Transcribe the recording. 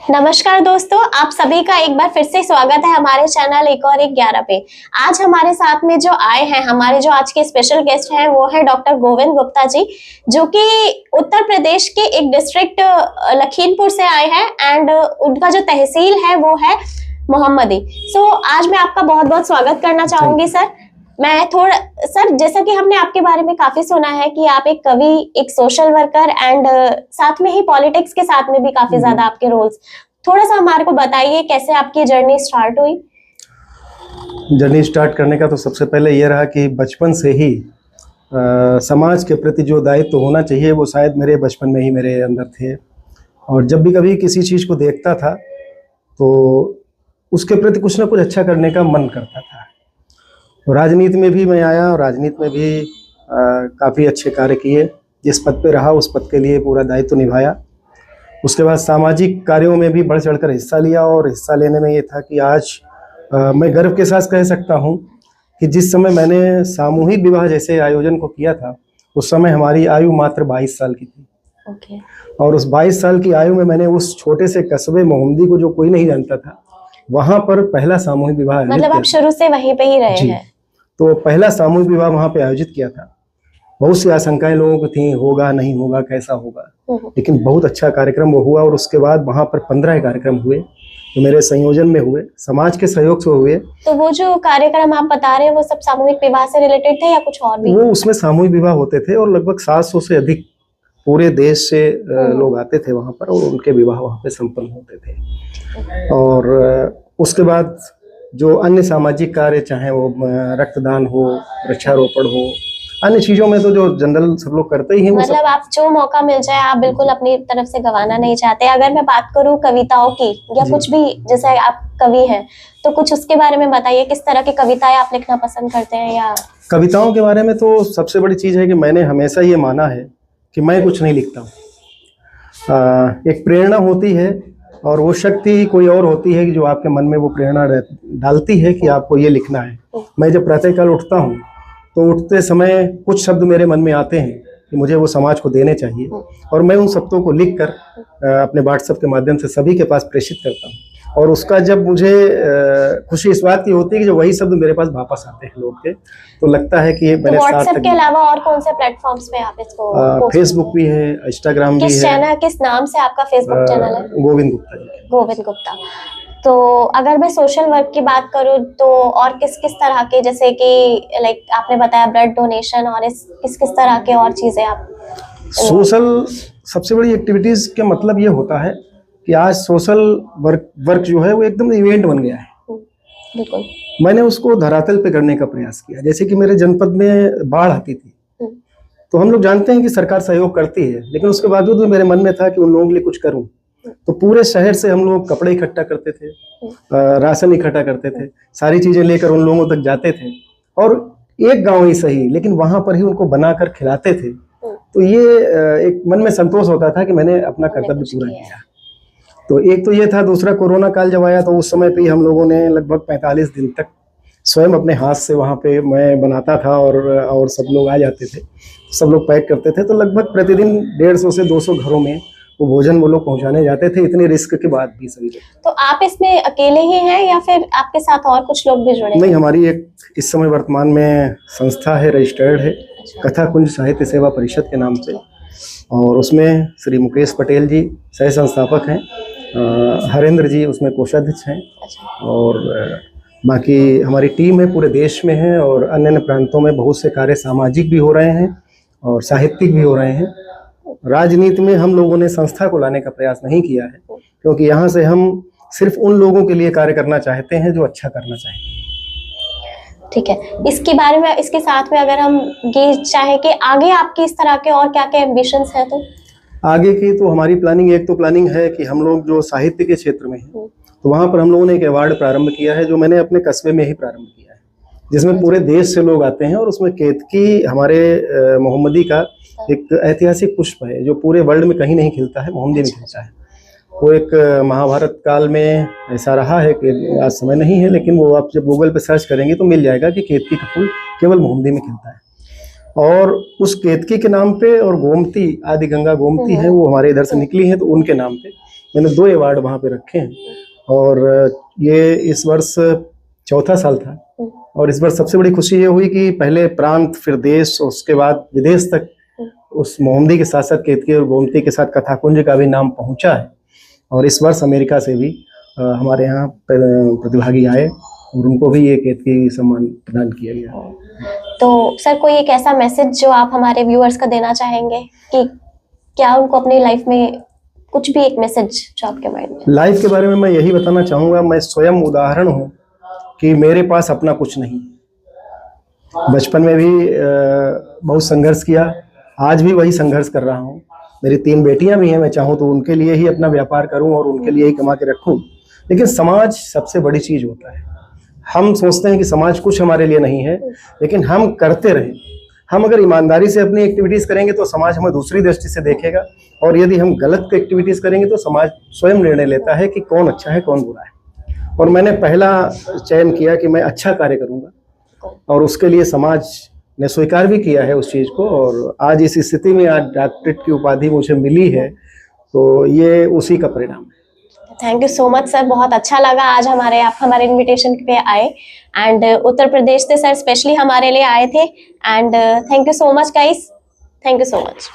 नमस्कार दोस्तों, आप सभी का एक बार फिर से स्वागत है हमारे चैनल एक और एक 11 पे। आज हमारे साथ में जो आए हैं, हमारे जो आज के स्पेशल गेस्ट हैं वो है डॉक्टर गोविंद गुप्ता जी, जो कि उत्तर प्रदेश के एक डिस्ट्रिक्ट लखीमपुर से आए हैं एंड उनका जो तहसील है वो है मोहम्मदी। आज मैं आपका बहुत बहुत स्वागत करना चाहूंगी सर। मैं थोड़ा सर, जैसा कि हमने आपके बारे में काफी सुना है कि आप एक कवि, एक सोशल वर्कर एंड साथ में ही पॉलिटिक्स के साथ में भी काफी ज्यादा आपके रोल्स, थोड़ा सा हमारे को बताइए कैसे आपकी जर्नी स्टार्ट हुई। जर्नी स्टार्ट करने का तो सबसे पहले ये रहा कि बचपन से ही समाज के प्रति जो दायित्व होना चाहिए वो शायद मेरे बचपन में ही मेरे अंदर थे। और जब भी कभी किसी चीज़ को देखता था तो उसके प्रति कुछ ना कुछ अच्छा करने का मन करता था। तो राजनीति में भी मैं आया और राजनीति में भी काफ़ी अच्छे कार्य किए। जिस पद पे रहा उस पद के लिए पूरा दायित्व निभाया। उसके बाद सामाजिक कार्यों में भी बढ़ चढ़कर हिस्सा लिया और हिस्सा लेने में ये था कि आज मैं गर्व के साथ कह सकता हूँ कि जिस समय मैंने सामूहिक विवाह जैसे आयोजन को किया था उस समय हमारी आयु मात्र 22 साल की थी। और उस 22 साल की आयु में मैंने उस छोटे से कस्बे मोहम्मदी को, जो कोई नहीं जानता था, वहाँ पर पहला सामूहिक विवाह, मतलब आप शुरू से वहीं पे ही रहे हैं? तो पहला सामूहिक विवाह वहाँ पे आयोजित किया था। बहुत सी आशंकाएं लोगों को थी, होगा नहीं होगा, कैसा होगा, लेकिन बहुत अच्छा कार्यक्रम वो हुआ। और उसके बाद वहाँ पर 15 कार्यक्रम हुए जो मेरे संयोजन में हुए, समाज के सहयोग से हुए। तो वो जो कार्यक्रम आप बता रहे हैं वो सब सामूहिक विवाह से रिलेटेड थे या कुछ और भी? वो उसमें सामूहिक विवाह होते थे और लगभग 700 से अधिक पूरे देश से लोग आते थे वहाँ पर और उनके विवाह वहाँ पे संपन्न होते थे। और उसके बाद जो अन्य सामाजिक कार्य, चाहे वो रक्तदान हो, वृक्षारोपण हो, अन्य चीजों में तो जो जनरल सब लोग करते ही हैं। मतलब आप जो मौका मिल जाए आप बिल्कुल अपनी तरफ से गंवाना नहीं चाहते। अगर मैं बात करूं कविताओं की या कुछ भी, जैसे आप कवि हैं तो कुछ उसके बारे में बताइए, किस तरह की कविताएं आप लिखना पसंद करते हैं? या कविताओं के बारे में तो सबसे बड़ी चीज है कि मैंने हमेशा ये माना है कि मैं कुछ नहीं लिखता हूँ। एक प्रेरणा होती है और वो शक्ति कोई और होती है कि जो आपके मन में वो प्रेरणा डालती है कि आपको ये लिखना है। मैं जब प्रातःकाल उठता हूँ तो उठते समय कुछ शब्द मेरे मन में आते हैं कि मुझे वो समाज को देने चाहिए और मैं उन शब्दों को लिखकर अपने व्हाट्सएप के माध्यम से सभी के पास प्रेषित करता हूँ। और उसका जब मुझे खुशी इस बात की होती है कि जो वही शब्द मेरे पास वापस आते हैं लौट के, तो लगता है कि ये मैंने व्हाट्सएप के अलावा और कौन से प्लेटफॉर्म्स पे आप इसको? फेसबुक भी है, इंस्टाग्राम भी है। किस नाम से आपका फेसबुक चैनल है? गोविंद गुप्ता जी। गोविंद गुप्ता। तो अगर मैं सोशल वर्क की बात करूं तो और किस किस तरह के, जैसे कि लाइक आपने बताया ब्लड डोनेशन, और किस किस तरह के और चीजें आप? सोशल सबसे बड़ी एक्टिविटीज का मतलब ये होता है कि आज सोशल वर्क जो है वो एकदम इवेंट बन गया है। बिल्कुल। मैंने उसको धरातल पे करने का प्रयास किया। जैसे कि मेरे जनपद में बाढ़ आती थी तो हम लोग जानते हैं कि सरकार सहयोग करती है, लेकिन उसके बावजूद भी मेरे मन में था कि उन लोगों के लिए कुछ करूं। तो पूरे शहर से हम लोग कपड़े इकट्ठा करते थे, राशन इकट्ठा करते थे, सारी चीजें लेकर उन लोगों तक जाते थे और एक गांव ही सही लेकिन वहां पर ही उनको बनाकर खिलाते थे। तो ये एक मन में संतोष होता था कि मैंने अपना कर्तव्य पूरा किया। तो एक तो ये था। दूसरा, कोरोना काल जब आया तो उस समय पे हम लोगों ने लगभग 45 दिन तक स्वयं अपने हाथ से वहाँ पे मैं बनाता था और सब लोग आ जाते थे, सब लोग पैक करते थे। तो लगभग प्रतिदिन 150 से 200 घरों में वो भोजन वो लोग पहुंचाने जाते थे, इतने रिस्क के बाद भी सभी। तो आप इसमें अकेले ही हैं या फिर आपके साथ और कुछ लोग भी जुड़े? नहीं, हमारी एक इस समय वर्तमान में संस्था है, रजिस्टर्ड है, कथा कुंज साहित्य सेवा परिषद के नाम से। और उसमें श्री मुकेश पटेल जी सह संस्थापक हैं, हरेंद्र जी उसमें कोषाध्यक्ष हैं, और बाकी हमारी टीम है पूरे देश में है और अन्य अन्य प्रांतों में बहुत से कार्य सामाजिक भी हो रहे हैं और साहित्यिक भी हो रहे हैं। राजनीति में हम लोगों ने संस्था को लाने का प्रयास नहीं किया है क्योंकि यहाँ से हम सिर्फ उन लोगों के लिए कार्य करना चाहते हैं जो अच्छा करना चाहते हैं। ठीक है। इसके बारे में, इसके साथ में अगर हम ये चाहे कि आगे आपकी इस तरह के और क्या क्या एम्बिशंस है, तो आगे की तो हमारी प्लानिंग, एक तो प्लानिंग है कि हम लोग जो साहित्य के क्षेत्र में हैं तो वहाँ पर हम लोगों ने एक अवार्ड प्रारंभ किया है जो मैंने अपने कस्बे में ही प्रारंभ किया है, जिसमें पूरे देश से लोग आते हैं। और उसमें केतकी हमारे मोहम्मदी का एक ऐतिहासिक पुष्प है जो पूरे वर्ल्ड में कहीं नहीं खिलता है, मोहम्मदी में खिलता है। वो एक महाभारत काल में ऐसा रहा है कि आज समय नहीं है, लेकिन वो आप जब गूगल पे सर्च करेंगे तो मिल जाएगा कि केतकी का फूल केवल मोहम्मदी में खिलता है। और उस केतकी के नाम पे, और गोमती, आदि गंगा गोमती है वो हमारे इधर से निकली है तो उनके नाम पे मैंने 2 अवार्ड वहाँ पे रखे हैं और ये इस वर्ष चौथा साल था। और इस बार सबसे बड़ी खुशी ये हुई कि पहले प्रांत, फिर देश, उसके बाद विदेश तक उस मोहम्मदी के साथ साथ केतकी और गोमती के साथ कथाकुंज का भी नाम पहुंचा है। और इस वर्ष अमेरिका से भी हमारे यहाँ प्रतिभागी आए और उनको भी ये केतकी सम्मान प्रदान किया गया। तो सर कोई एक ऐसा मैसेज जो आप हमारे व्यूअर्स को देना चाहेंगे कि क्या उनको अपनी लाइफ में कुछ भी एक मैसेज जो आपके माइंड में? लाइफ के बारे में मैं यही बताना चाहूँगा, मैं स्वयं उदाहरण हूँ कि मेरे पास अपना कुछ नहीं। बचपन में भी बहुत संघर्ष किया, आज भी वही संघर्ष कर रहा हूँ। मेरी 3 बेटियां भी हैं, मैं चाहूँ तो उनके लिए ही अपना व्यापार करूँ और उनके लिए ही कमा के रखूँ। लेकिन समाज सबसे बड़ी चीज़ होता है। हम सोचते हैं कि समाज कुछ हमारे लिए नहीं है, लेकिन हम करते रहें। हम अगर ईमानदारी से अपनी एक्टिविटीज़ करेंगे तो समाज हमें दूसरी दृष्टि से देखेगा, और यदि हम गलत एक्टिविटीज़ करेंगे तो समाज स्वयं निर्णय लेता है कि कौन अच्छा है कौन बुरा है। और मैंने पहला चयन किया कि मैं अच्छा कार्य करूँगा, और उसके लिए समाज ने स्वीकार भी किया है उस चीज़ को। और आज इस स्थिति में, आज डॉक्टरेट की उपाधि मुझे मिली है, तो ये उसी का परिणाम है। Thank you so much sir, बहुत अच्छा लगा आज आप हमारे इनविटेशन पे आए, एंड उत्तर प्रदेश से सर स्पेशली हमारे लिए आए थे। And thank you so much guys, thank you so much.